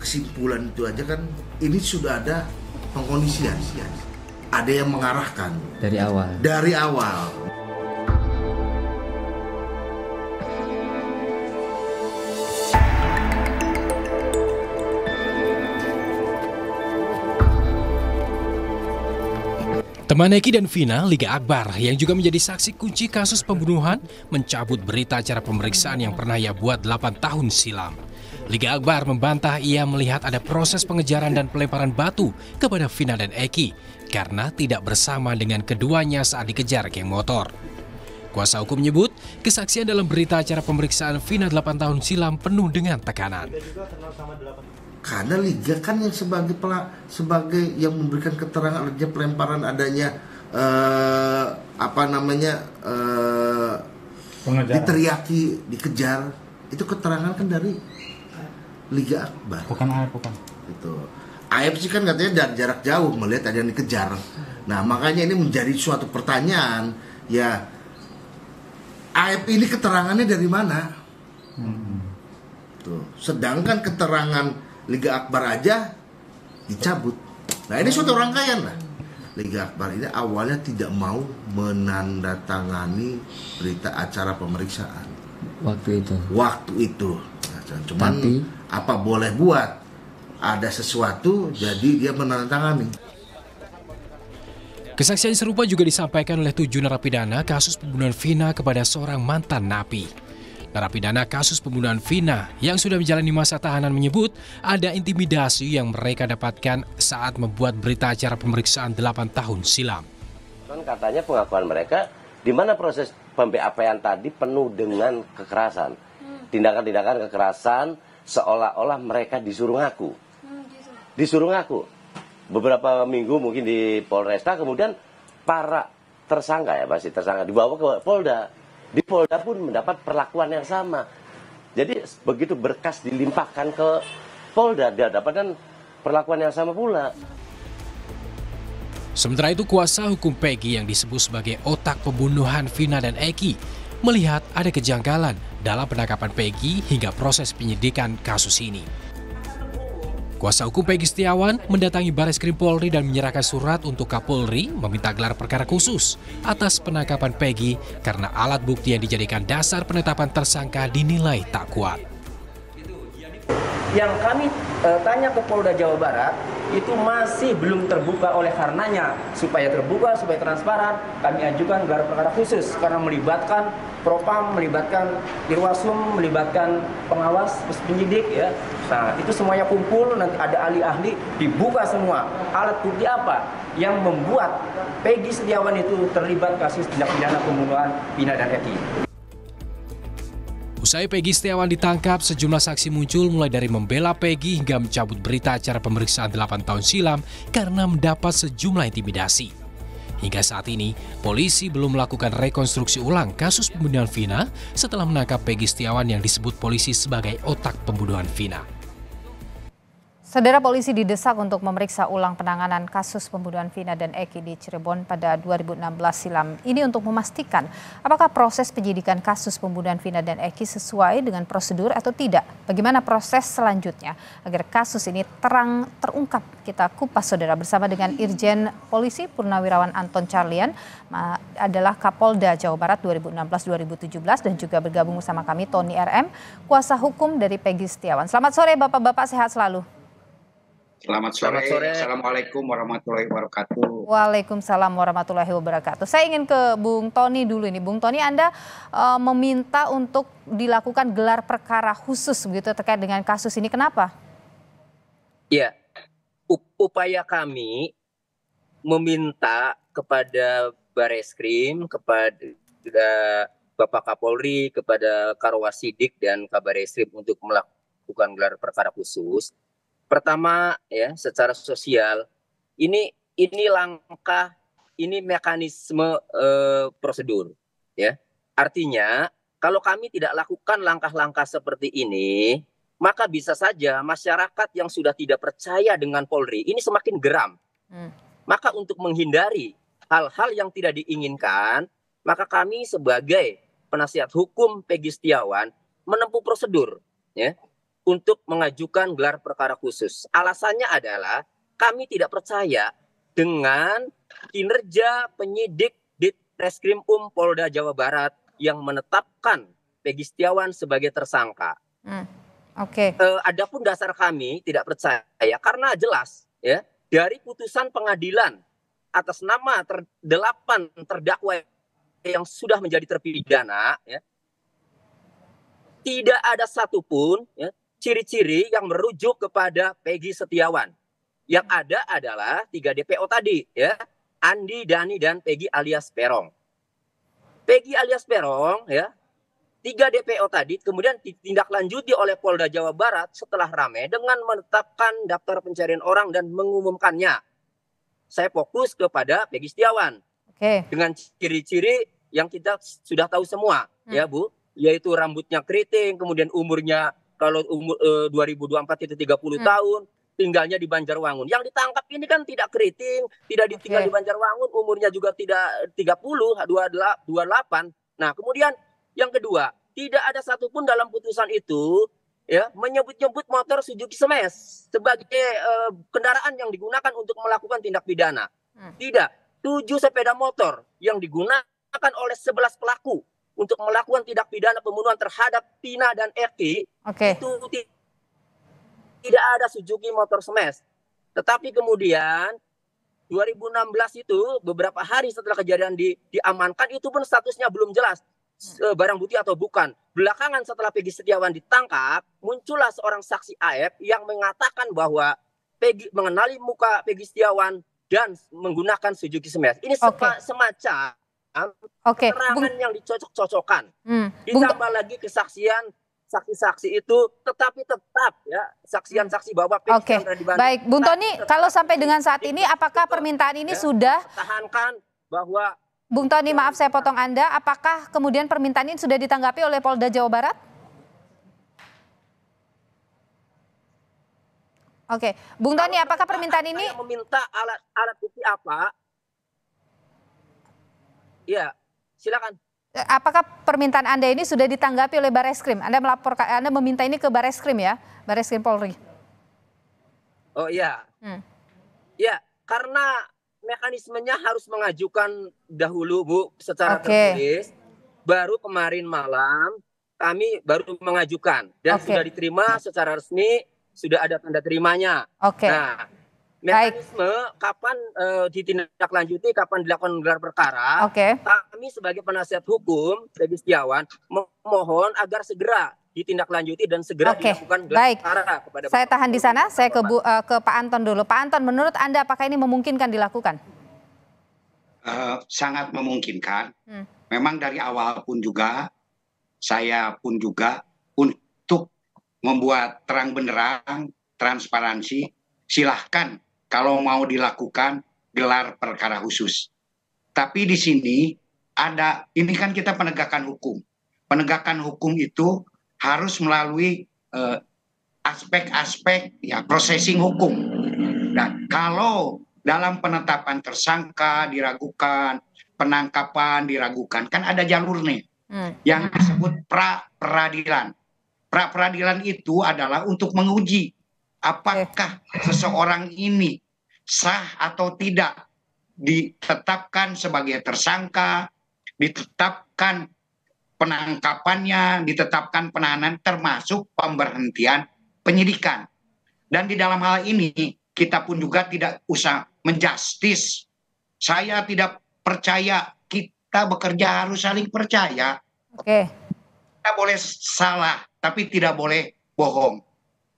kesimpulan itu aja kan ini sudah ada pengkondisian, ada yang mengarahkan dari awal. Teman Eki dan Vina, Liga Akbar, yang juga menjadi saksi kunci kasus pembunuhan, mencabut berita acara pemeriksaan yang pernah ia buat 8 tahun silam. Liga Akbar membantah ia melihat ada proses pengejaran dan pelemparan batu kepada Vina dan Eki karena tidak bersama dengan keduanya saat dikejar geng motor. Kuasa hukum menyebut kesaksian dalam berita acara pemeriksaan Vina 8 tahun silam penuh dengan tekanan. Karena Liga kan yang sebagai yang memberikan keterangan adanya pelemparan, adanya diteriaki, dikejar, itu keterangan kan dari Liga Akbar. Bukan. Itu AF sih kan katanya dari jarak jauh melihat ada yang dikejar. Nah makanya ini menjadi suatu pertanyaan, ya AF ini keterangannya dari mana? Tuh. Sedangkan keterangan Liga Akbar aja dicabut. Nah ini suatu rangkaian lah. Liga Akbar ini awalnya tidak mau menandatangani berita acara pemeriksaan waktu itu. Nah, cuman apa boleh buat, ada sesuatu jadi dia menandatangani. Kesaksian serupa juga disampaikan oleh 7 narapidana kasus pembunuhan Vina kepada seorang mantan napi. Narapidana kasus pembunuhan Vina yang sudah menjalani masa tahanan menyebut ada intimidasi yang mereka dapatkan saat membuat berita acara pemeriksaan 8 tahun silam. Kan katanya pengakuan mereka di mana proses pem-BAP-an tadi penuh dengan kekerasan. Tindakan-tindakan kekerasan seolah-olah mereka disuruh ngaku. Disuruh ngaku. Beberapa minggu mungkin di Polresta, kemudian para tersangka dibawa ke Polda. Di Polda pun mendapat perlakuan yang sama. Jadi begitu berkas dilimpahkan ke Polda, dia dapatkan perlakuan yang sama pula. Sementara itu kuasa hukum Peggy yang disebut sebagai otak pembunuhan Vina dan Eki melihat ada kejanggalan dalam penangkapan Peggy hingga proses penyidikan kasus ini. Kuasa hukum Peggy Setiawan mendatangi Bareskrim Polri dan menyerahkan surat untuk Kapolri meminta gelar perkara khusus atas penangkapan Peggy karena alat bukti yang dijadikan dasar penetapan tersangka dinilai tak kuat. Yang kami tanya ke Polda Jawa Barat itu masih belum terbuka, oleh karenanya supaya terbuka, supaya transparan, kami ajukan gelar perkara khusus karena melibatkan Propam, melibatkan Irwasum, melibatkan pengawas, penyidik ya. Nah, itu semuanya kumpul, nanti ada ahli-ahli, dibuka semua. Alat bukti apa yang membuat Peggy Setiawan itu terlibat kasus tindak pidana pembunuhan Vina dan Eki. Usai Peggy Setiawan ditangkap, sejumlah saksi muncul mulai dari membela Peggy hingga mencabut berita acara pemeriksaan 8 tahun silam karena mendapat sejumlah intimidasi. Hingga saat ini, polisi belum melakukan rekonstruksi ulang kasus pembunuhan Vina setelah menangkap Peggy Setiawan yang disebut polisi sebagai otak pembunuhan Vina. Saudara, polisi didesak untuk memeriksa ulang penanganan kasus pembunuhan Vina dan Eki di Cirebon pada 2016 silam. Ini untuk memastikan apakah proses penyidikan kasus pembunuhan Vina dan Eki sesuai dengan prosedur atau tidak. Bagaimana proses selanjutnya agar kasus ini terungkap. Kita kupas saudara bersama dengan Irjen Polisi Purnawirawan Anton Carlian, adalah Kapolda Jawa Barat 2016-2017 dan juga bergabung bersama kami Tony RM, kuasa hukum dari Peggy Setiawan. Selamat sore Bapak-bapak, sehat selalu. Selamat sore. Assalamualaikum warahmatullahi wabarakatuh. Waalaikumsalam warahmatullahi wabarakatuh. Saya ingin ke Bung Tony dulu ini. Bung Tony, Anda meminta untuk dilakukan gelar perkara khusus begitu terkait dengan kasus ini. Kenapa? Ya, upaya kami meminta kepada Bareskrim, kepada Bapak Kapolri, kepada Karwasidik dan Kabareskrim untuk melakukan gelar perkara khusus. Pertama ya, secara sosial ini langkah, ini mekanisme prosedur ya. Artinya kalau kami tidak lakukan langkah-langkah seperti ini, maka bisa saja masyarakat yang sudah tidak percaya dengan Polri ini semakin geram. Maka untuk menghindari hal-hal yang tidak diinginkan, maka kami sebagai penasihat hukum Peggy Setiawan menempuh prosedur ya. untuk mengajukan gelar perkara khusus. Alasannya adalah kami tidak percaya dengan kinerja penyidik Ditreskrim Polda Jawa Barat yang menetapkan Peggy Setiawan sebagai tersangka. Oke. Adapun dasar kami tidak percaya karena jelas ya dari putusan pengadilan atas nama 8 terdakwa yang sudah menjadi terpidana ya, tidak ada satupun ya, ciri-ciri yang merujuk kepada Peggy Setiawan. Yang ada adalah 3 DPO tadi ya, Andi, Dani, dan Peggy alias Peron. Peggy alias Peron ya, 3 DPO tadi kemudian ditindaklanjuti oleh Polda Jawa Barat setelah ramai dengan menetapkan daftar pencarian orang dan mengumumkannya. Saya fokus kepada Peggy Setiawan. Oke. Dengan ciri-ciri yang kita sudah tahu semua ya Bu, yaitu rambutnya keriting, kemudian umurnya kalau umur 2024 itu 30 tahun, tinggalnya di Banjarwangun. Yang ditangkap ini kan tidak keriting, tidak ditinggal di Banjarwangun, umurnya juga tidak 30, 28. Nah, kemudian yang kedua, tidak ada satupun dalam putusan itu ya menyebut-nyebut motor Suzuki Smash sebagai kendaraan yang digunakan untuk melakukan tindak pidana. Tidak. 7 sepeda motor yang digunakan oleh 11 pelaku untuk melakukan tindak pidana pembunuhan terhadap Tina dan Eki itu tidak ada Suzuki Motor Smash. Tetapi kemudian 2016 itu beberapa hari setelah kejadian diamankan itu pun statusnya belum jelas barang bukti atau bukan. Belakangan setelah Peggy Setiawan ditangkap, muncullah seorang saksi AF yang mengatakan bahwa Peggy mengenali muka Peggy Setiawan dan menggunakan Suzuki Smash. Ini semacam keterangan yang dicocok-cocokkan. Ditambah lagi kesaksian saksi-saksi itu, tetapi tetap ya saksian-saksi bahwa Peggy dibanding. Baik, Bung Tony, kalau sampai dengan saat ini apakah permintaan ini sudah tahankan bahwa Bung Tony, maaf saya potong Anda, apakah kemudian permintaan ini sudah ditanggapi oleh Polda Jawa Barat? Oke, Bung Tony, apakah permintaan ini meminta alat bukti apa? Ya, silakan. Apakah permintaan Anda ini sudah ditanggapi oleh Barreskrim? Anda melaporkan, Anda meminta ini ke Barreskrim ya, Barreskrim Polri. Oh iya, ya karena mekanismenya harus mengajukan dahulu Bu secara tertulis, baru kemarin malam kami baru mengajukan dan sudah diterima secara resmi, sudah ada tanda terimanya. Nah, mekanisme kapan ditindaklanjuti, kapan dilakukan gelar perkara, kami sebagai penasihat hukum Peggy Setiawan memohon agar segera ditindaklanjuti dan segera dilakukan gelar perkara kepada saya tahan di sana, saya ke Pak Anton dulu. Pak Anton, menurut Anda apakah ini memungkinkan dilakukan? Sangat memungkinkan. Memang dari awal pun juga, saya pun juga untuk membuat terang benderang, transparansi, silahkan kalau mau dilakukan gelar perkara khusus. Tapi di sini ada, ini kan kita penegakan hukum. Penegakan hukum itu harus melalui aspek-aspek ya processing hukum. Nah, kalau dalam penetapan tersangka diragukan, penangkapan diragukan, kan ada jalurnya yang disebut pra-peradilan. Pra-peradilan itu adalah untuk menguji apakah seseorang ini sah atau tidak ditetapkan sebagai tersangka, ditetapkan penangkapannya, ditetapkan penahanan, termasuk pemberhentian penyidikan. Dan di dalam hal ini kita pun juga tidak usah menjustis. Saya tidak percaya, kita bekerja harus saling percaya. Kita boleh salah, tapi tidak boleh bohong.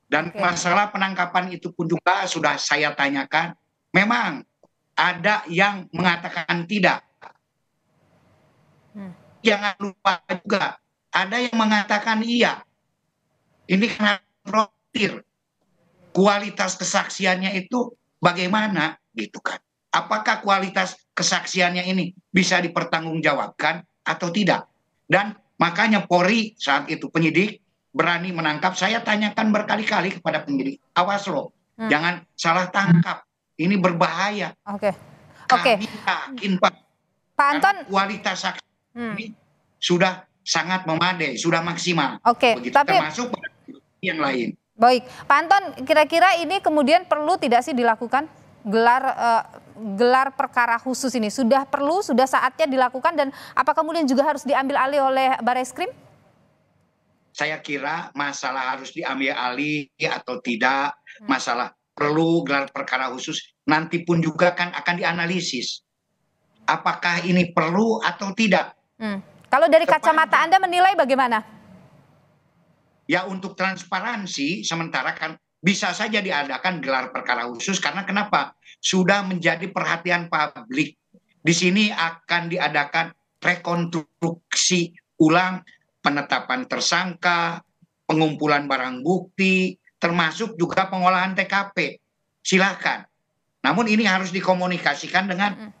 Dan masalah penangkapan itu pun juga sudah saya tanyakan. Memang ada yang mengatakan tidak. Jangan lupa juga, ada yang mengatakan iya. Ini kan frontir. Kualitas kesaksiannya itu bagaimana gitu kan? Apakah kualitas kesaksiannya ini bisa dipertanggungjawabkan atau tidak? Dan makanya Polri saat itu penyidik berani menangkap. Saya tanyakan berkali-kali kepada penyidik, awas loh, jangan salah tangkap. Ini berbahaya. Kami yakin Pak Anton, kualitas saksi ini sudah sangat memadai, sudah maksimal. Tapi termasuk yang lain. Baik, Pak Anton, kira-kira ini kemudian perlu tidak sih dilakukan gelar perkara khusus ini? Sudah perlu, sudah saatnya dilakukan, dan apa kemudian juga harus diambil alih oleh Barreskrim? Saya kira masalah harus diambil alih atau tidak, masalah perlu gelar perkara khusus, nanti pun juga kan akan dianalisis. Apakah ini perlu atau tidak? Kalau dari kacamata Anda menilai bagaimana? Ya untuk transparansi, sementara kan bisa saja diadakan gelar perkara khusus karena kenapa? Sudah menjadi perhatian publik. Di sini akan diadakan rekonstruksi ulang penetapan tersangka, pengumpulan barang bukti, termasuk juga pengolahan TKP. Silakan. Namun ini harus dikomunikasikan dengan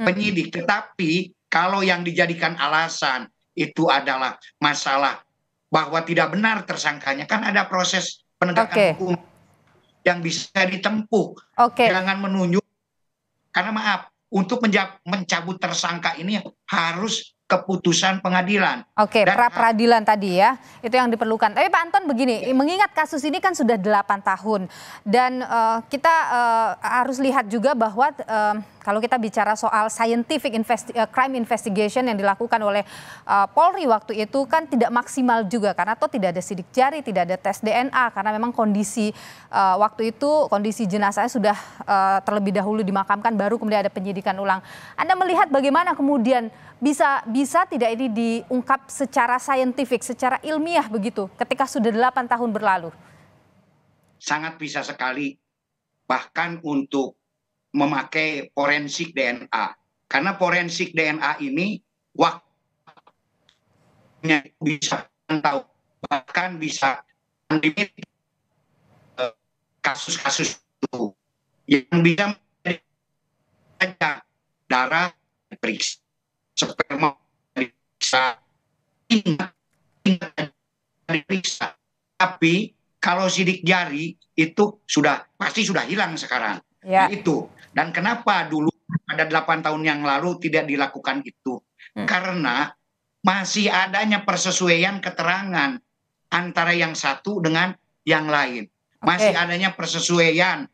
penyidik. Tetapi kalau yang dijadikan alasan itu adalah masalah bahwa tidak benar tersangkanya, kan ada proses penegakan hukum yang bisa ditempuh. Jangan menunjuk, karena maaf, untuk mencabut tersangka ini harus keputusan pengadilan. Pra peradilan tadi ya, itu yang diperlukan. Tapi Pak Anton begini, mengingat kasus ini kan sudah 8 tahun, dan kita harus lihat juga bahwa kalau kita bicara soal scientific crime investigation yang dilakukan oleh Polri waktu itu kan tidak maksimal juga, karena tidak ada sidik jari, tidak ada tes DNA, karena memang kondisi waktu itu kondisi jenazahnya sudah terlebih dahulu dimakamkan, baru kemudian ada penyidikan ulang. Anda melihat bagaimana kemudian bisa tidak ini diungkap secara saintifik, secara ilmiah begitu ketika sudah 8 tahun berlalu? Sangat bisa sekali, bahkan untuk memakai forensik DNA. Karena forensik DNA ini waktunya bisa tahu, bahkan bisa limit kasus-kasus itu yang bisa saja darah diperiksa, sperma diperiksa, diperiksa. Tapi kalau sidik jari itu pasti sudah hilang sekarang. Nah, itu. Dan kenapa dulu pada 8 tahun yang lalu tidak dilakukan itu? Karena masih adanya persesuaian keterangan antara yang satu dengan yang lain. Masih adanya persesuaian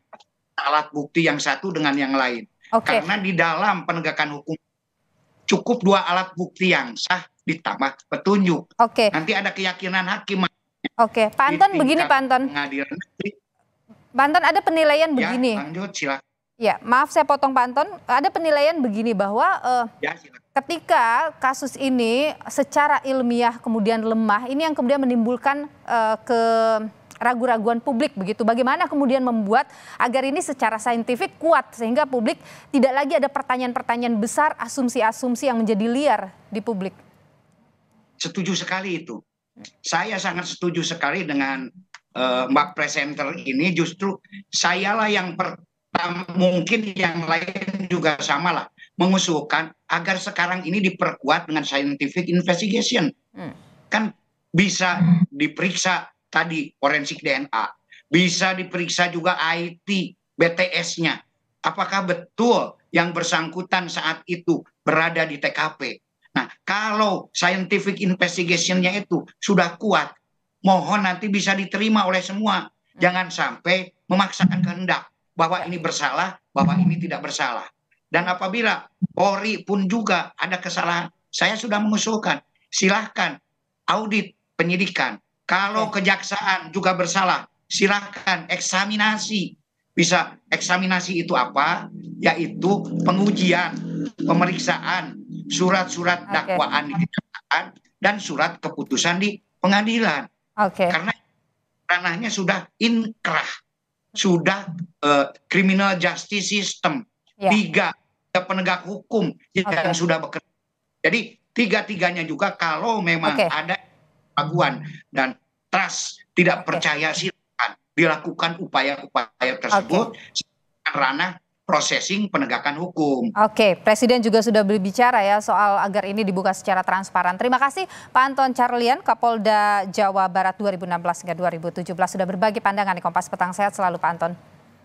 alat bukti yang satu dengan yang lain. Karena di dalam penegakan hukum cukup 2 alat bukti yang sah ditambah petunjuk. Nanti ada keyakinan hakim. Pak Anton, begini Pak Anton. Pak Anton, ada penilaian begini. Lanjut, silakan. Ya, maaf saya potong Pak Anton. Ada penilaian begini bahwa ketika kasus ini secara ilmiah kemudian lemah, ini yang kemudian menimbulkan keraguan-raguan publik begitu. Bagaimana kemudian membuat agar ini secara saintifik kuat sehingga publik tidak lagi ada pertanyaan-pertanyaan besar, asumsi-asumsi yang menjadi liar di publik. Setuju sekali itu. Saya sangat setuju sekali dengan Mbak presenter ini. Justru sayalah yang mungkin yang lain juga samalah mengusulkan agar sekarang ini diperkuat dengan scientific investigation. Kan bisa diperiksa tadi forensik DNA, bisa diperiksa juga IT BTS-nya. Apakah betul yang bersangkutan saat itu berada di TKP? Nah, kalau scientific investigation-nya itu sudah kuat, mohon nanti bisa diterima oleh semua. Jangan sampai memaksakan kehendak bahwa ini bersalah, bahwa ini tidak bersalah. Dan apabila Polri pun juga ada kesalahan, saya sudah mengusulkan, silahkan audit penyidikan. Kalau kejaksaan juga bersalah, silahkan eksaminasi. Bisa eksaminasi itu apa? Yaitu pengujian, pemeriksaan, surat-surat dakwaan di kejaksaan, dan surat keputusan di pengadilan. Karena ranahnya sudah inkrah. Sudah criminal justice system, 3 penegak hukum yang sudah bekerja. Jadi 3-tiganya juga kalau memang ada keraguan dan trust tidak percaya, silakan dilakukan upaya-upaya tersebut ranah processing penegakan hukum. Presiden juga sudah berbicara ya soal agar ini dibuka secara transparan. Terima kasih Pak Anton Carlyan, Kapolda Jawa Barat 2016 hingga 2017 sudah berbagi pandangan di Kompas Petang. Sehat selalu Pak Anton.